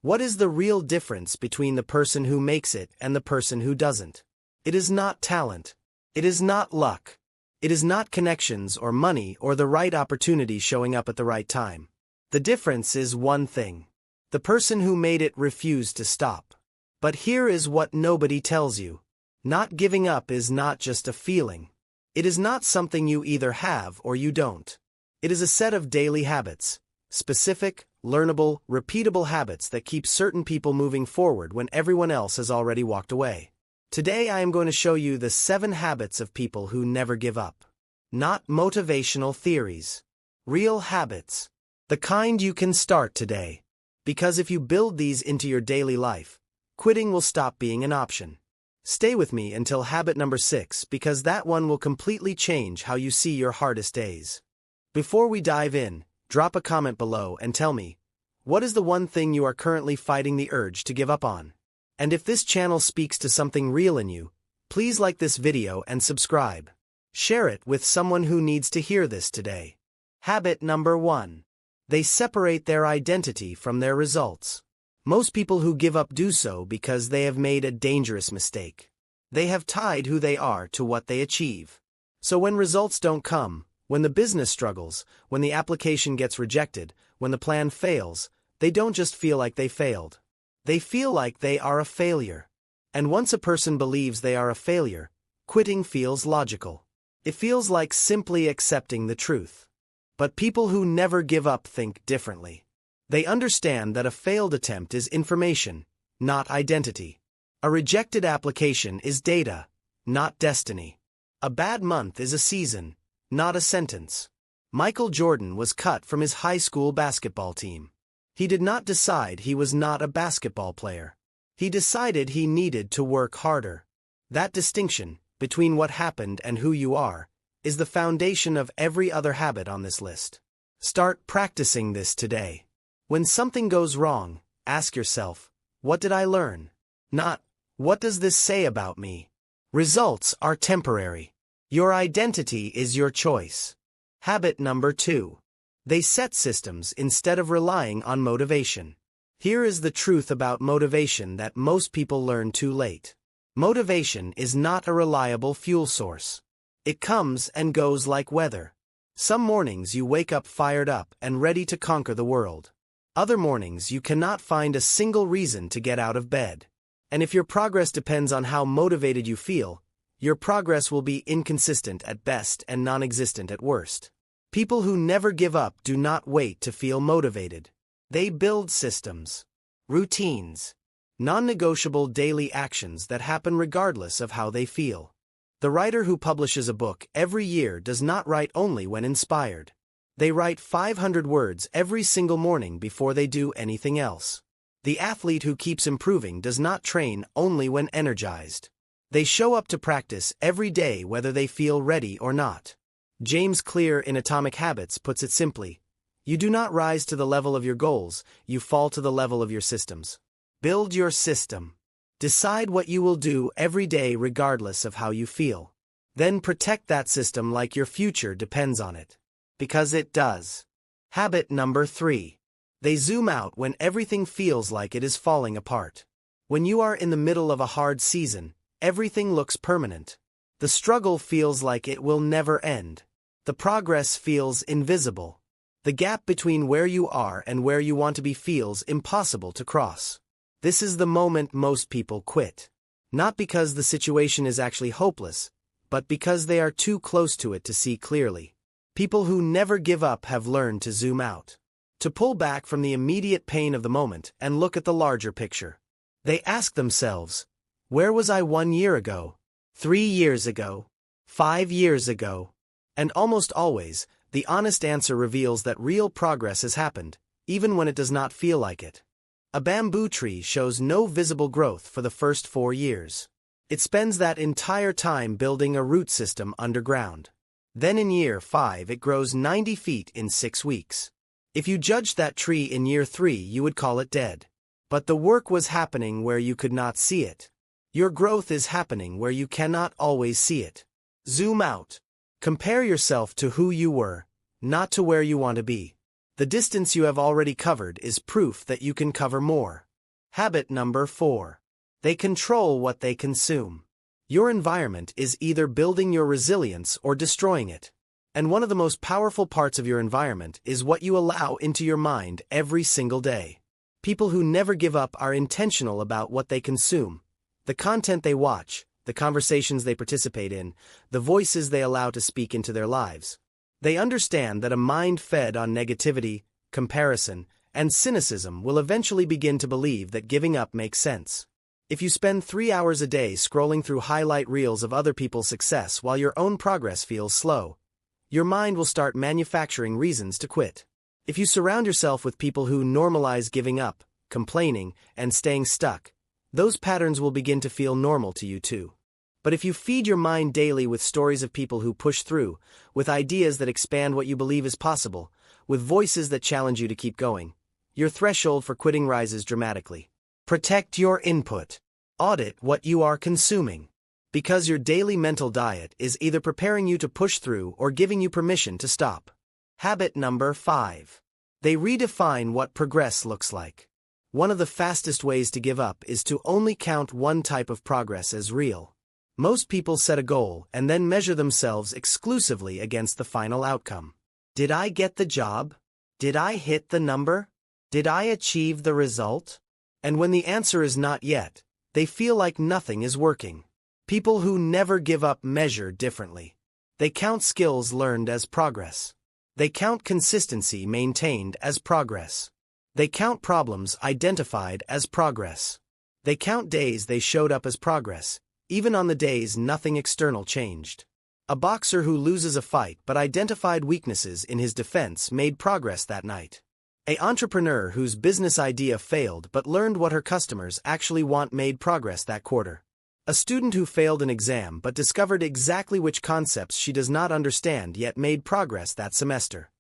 What is the real difference between the person who makes it and the person who doesn't? It is not talent. It is not luck. It is not connections or money or the right opportunity showing up at the right time. The difference is one thing. The person who made it refused to stop. But here is what nobody tells you. Not giving up is not just a feeling. It is not something you either have or you don't. It is a set of daily habits. Specific, learnable, repeatable habits that keep certain people moving forward when everyone else has already walked away. Today I am going to show you the 7 habits of people who never give up. Not motivational theories. Real habits. The kind you can start today. Because if you build these into your daily life, quitting will stop being an option. Stay with me until habit number 6 because that one will completely change how you see your hardest days. Before we dive in, drop a comment below and tell me, what is the one thing you are currently fighting the urge to give up on? And if this channel speaks to something real in you, please like this video and subscribe. Share it with someone who needs to hear this today. Habit number 1. They separate their identity from their results. Most people who give up do so because they have made a dangerous mistake. They have tied who they are to what they achieve. So when results don't come, when the business struggles, when the application gets rejected, when the plan fails, they don't just feel like they failed. They feel like they are a failure. And once a person believes they are a failure, quitting feels logical. It feels like simply accepting the truth. But people who never give up think differently. They understand that a failed attempt is information, not identity. A rejected application is data, not destiny. A bad month is a season, not a sentence. Michael Jordan was cut from his high school basketball team. He did not decide he was not a basketball player. He decided he needed to work harder. That distinction, between what happened and who you are, is the foundation of every other habit on this list. Start practicing this today. When something goes wrong, ask yourself, what did I learn? Not, what does this say about me? Results are temporary. Your identity is your choice. Habit number 2. They set systems instead of relying on motivation. Here is the truth about motivation that most people learn too late. Motivation is not a reliable fuel source. It comes and goes like weather. Some mornings you wake up fired up and ready to conquer the world. Other mornings you cannot find a single reason to get out of bed. And if your progress depends on how motivated you feel, your progress will be inconsistent at best and non-existent at worst. People who never give up do not wait to feel motivated. They build systems, routines, non-negotiable daily actions that happen regardless of how they feel. The writer who publishes a book every year does not write only when inspired. They write 500 words every single morning before they do anything else. The athlete who keeps improving does not train only when energized. They show up to practice every day whether they feel ready or not. James Clear in Atomic Habits puts it simply, you do not rise to the level of your goals, you fall to the level of your systems. Build your system. Decide what you will do every day regardless of how you feel. Then protect that system like your future depends on it. Because it does. Habit number 3. They zoom out when everything feels like it is falling apart. When you are in the middle of a hard season, everything looks permanent. The struggle feels like it will never end. The progress feels invisible. The gap between where you are and where you want to be feels impossible to cross. This is the moment most people quit. Not because the situation is actually hopeless, but because they are too close to it to see clearly. People who never give up have learned to zoom out. To pull back from the immediate pain of the moment and look at the larger picture. They ask themselves, where was I 1 year ago? 3 years ago? 5 years ago? And almost always, the honest answer reveals that real progress has happened, even when it does not feel like it. A bamboo tree shows no visible growth for the first 4 years. It spends that entire time building a root system underground. Then in year 5 it grows 90 feet in 6 weeks. If you judged that tree in year 3 you would call it dead. But the work was happening where you could not see it. Your growth is happening where you cannot always see it. Zoom out. Compare yourself to who you were, not to where you want to be. The distance you have already covered is proof that you can cover more. Habit number 4. They control what they consume. Your environment is either building your resilience or destroying it. And one of the most powerful parts of your environment is what you allow into your mind every single day. People who never give up are intentional about what they consume, the content they watch, the conversations they participate in, the voices they allow to speak into their lives. They understand that a mind fed on negativity, comparison, and cynicism will eventually begin to believe that giving up makes sense. If you spend 3 hours a day scrolling through highlight reels of other people's success while your own progress feels slow, your mind will start manufacturing reasons to quit. If you surround yourself with people who normalize giving up, complaining, and staying stuck, those patterns will begin to feel normal to you too. But if you feed your mind daily with stories of people who push through, with ideas that expand what you believe is possible, with voices that challenge you to keep going, your threshold for quitting rises dramatically. Protect your input. Audit what you are consuming. Because your daily mental diet is either preparing you to push through or giving you permission to stop. Habit number 5. They redefine what progress looks like. One of the fastest ways to give up is to only count one type of progress as real. Most people set a goal and then measure themselves exclusively against the final outcome. Did I get the job? Did I hit the number? Did I achieve the result? And when the answer is not yet, they feel like nothing is working. People who never give up measure differently. They count skills learned as progress. They count consistency maintained as progress. They count problems identified as progress. They count days they showed up as progress, even on the days nothing external changed. A boxer who loses a fight but identified weaknesses in his defense made progress that night. An entrepreneur whose business idea failed but learned what her customers actually want made progress that quarter. A student who failed an exam but discovered exactly which concepts she does not understand yet made progress that semester.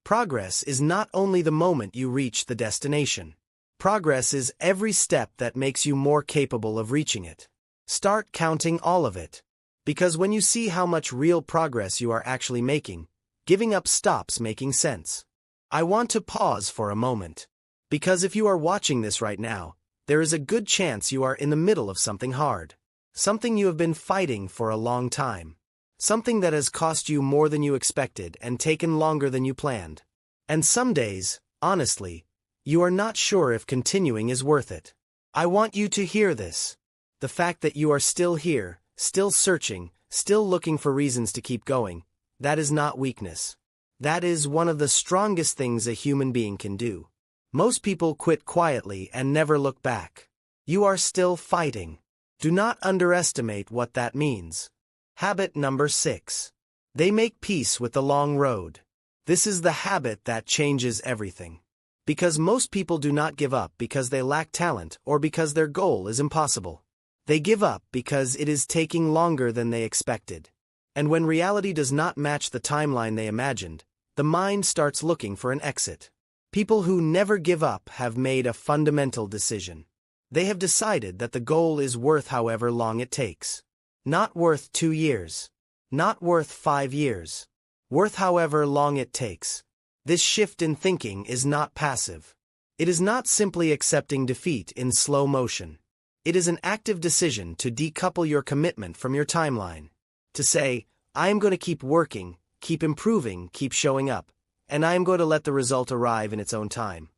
Progress is not only the moment you reach the destination. Progress is every step that makes you more capable of reaching it. Start counting all of it. Because when you see how much real progress you are actually making, giving up stops making sense. I want to pause for a moment. Because if you are watching this right now, there is a good chance you are in the middle of something hard. Something you have been fighting for a long time. Something that has cost you more than you expected and taken longer than you planned. And some days, honestly, you are not sure if continuing is worth it. I want you to hear this. The fact that you are still here, still searching, still looking for reasons to keep going, that is not weakness. That is one of the strongest things a human being can do. Most people quit quietly and never look back. You are still fighting. Do not underestimate what that means. Habit number 6. They make peace with the long road. This is the habit that changes everything. Because most people do not give up because they lack talent or because their goal is impossible. They give up because it is taking longer than they expected. And when reality does not match the timeline they imagined, the mind starts looking for an exit. People who never give up have made a fundamental decision. They have decided that the goal is worth however long it takes. Not worth 2 years. Not worth 5 years. Worth however long it takes. This shift in thinking is not passive. It is not simply accepting defeat in slow motion. It is an active decision to decouple your commitment from your timeline. To say, I am going to keep working, keep improving, keep showing up, and I am going to let the result arrive in its own time.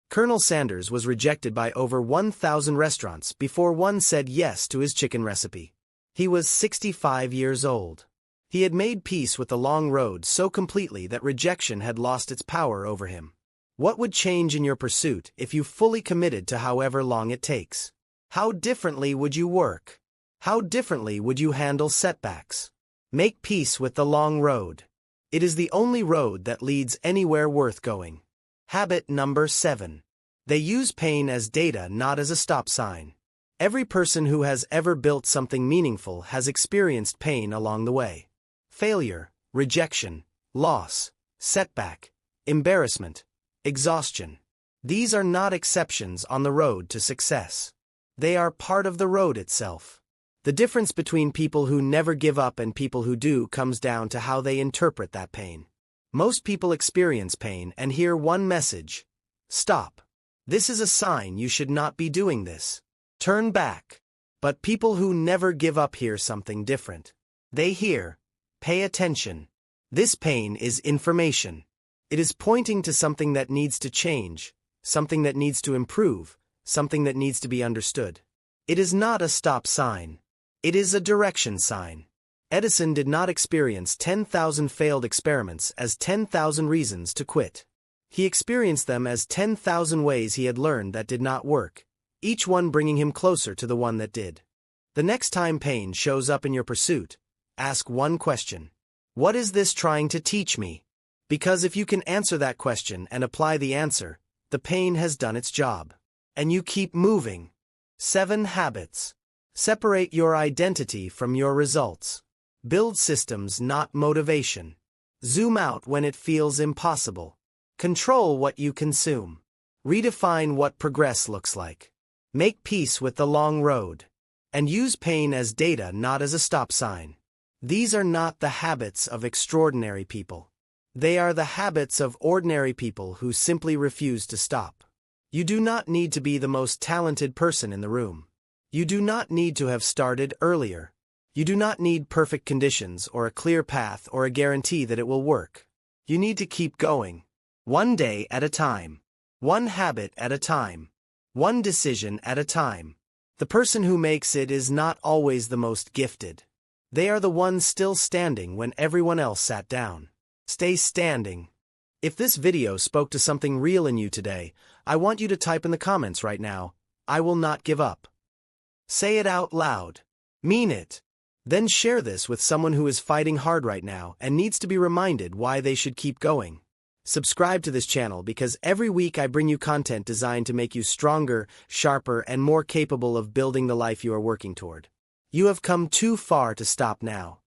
Colonel Sanders was rejected by over 1,000 restaurants before one said yes to his chicken recipe. He was 65 years old. He had made peace with the long road so completely that rejection had lost its power over him. What would change in your pursuit if you fully committed to however long it takes? How differently would you work? How differently would you handle setbacks? Make peace with the long road. It is the only road that leads anywhere worth going. Habit number 7. They use pain as data, not as a stop sign. Every person who has ever built something meaningful has experienced pain along the way. Failure, rejection, loss, setback, embarrassment, exhaustion. These are not exceptions on the road to success. They are part of the road itself. The difference between people who never give up and people who do comes down to how they interpret that pain. Most people experience pain and hear one message: stop. This is a sign you should not be doing this. Turn back. But people who never give up hear something different. They hear, pay attention. This pain is information. It is pointing to something that needs to change, something that needs to improve, something that needs to be understood. It is not a stop sign. It is a direction sign. Edison did not experience 10,000 failed experiments as 10,000 reasons to quit. He experienced them as 10,000 ways he had learned that did not work, each one bringing him closer to the one that did. The next time pain shows up in your pursuit, ask one question. What is this trying to teach me? Because if you can answer that question and apply the answer, the pain has done its job. And you keep moving. 7 habits. Separate your identity from your results. Build systems, not motivation. Zoom out when it feels impossible. Control what you consume. Redefine what progress looks like. Make peace with the long road. And use pain as data, not as a stop sign. These are not the habits of extraordinary people. They are the habits of ordinary people who simply refuse to stop. You do not need to be the most talented person in the room. You do not need to have started earlier. You do not need perfect conditions or a clear path or a guarantee that it will work. You need to keep going. One day at a time. One habit at a time. One decision at a time. The person who makes it is not always the most gifted. They are the ones still standing when everyone else sat down. Stay standing. If this video spoke to something real in you today, I want you to type in the comments right now, "I will not give up." Say it out loud. Mean it. Then share this with someone who is fighting hard right now and needs to be reminded why they should keep going. Subscribe to this channel because every week I bring you content designed to make you stronger, sharper, and more capable of building the life you are working toward. You have come too far to stop now.